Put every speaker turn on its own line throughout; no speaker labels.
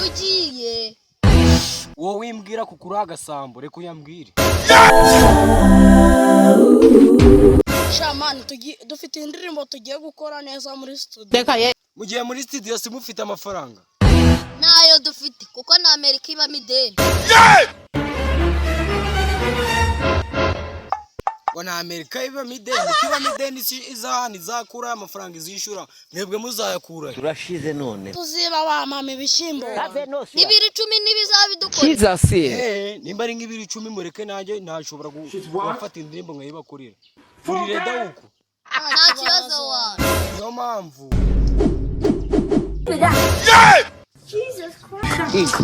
ugiye
wowe wimbwira kukura agasambo reka uyambwire
Shamani dufite indirimbo tugiye gukora neza muri studio
mugiye muri studio simufite amafaranga
nayo dufite kuko na Amerika iba mideni
wana Amerika iba mideni kiba mideni izahani zakura amafaranga izishura mwebwe muzayakura
turashize none
tuziba wamama ibishimbo
ibiri 10 nibizabidukora
nimba ari nk'ibiri 10 mureke nanjye ntashobora gufata indirimbo nkayibakorera furire dawuko
nta kibazo wa
no mpamvu
Jesus Christ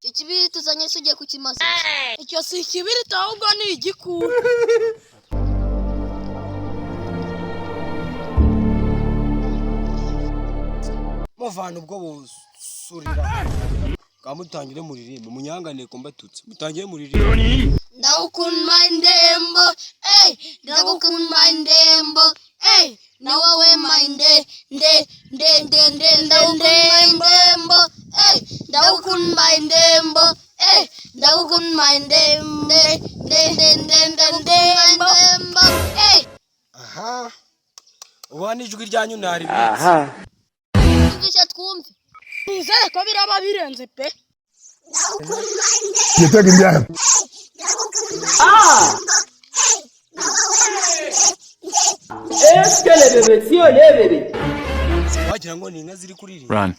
ikibiri tuzanye sugiye kukimaza
icyo si ikibiri ahubwo ni igikuru
muvana ubwo busurira kamutangire muririmbo munyangane ko mbatutse mutangire muririmbo
ndagukunda indembo ndagukunda indembo nawe we minde ndagukunda indembo ndagukunda indembo ndagukunda indembo
aha ubana ijwi ryanyu nari
tugisha twumve
nizere ko biraba birenze pe
Est-ce que les bébés, si on est bébés?
wagira ngo ni inka ziri kuririmba
Run.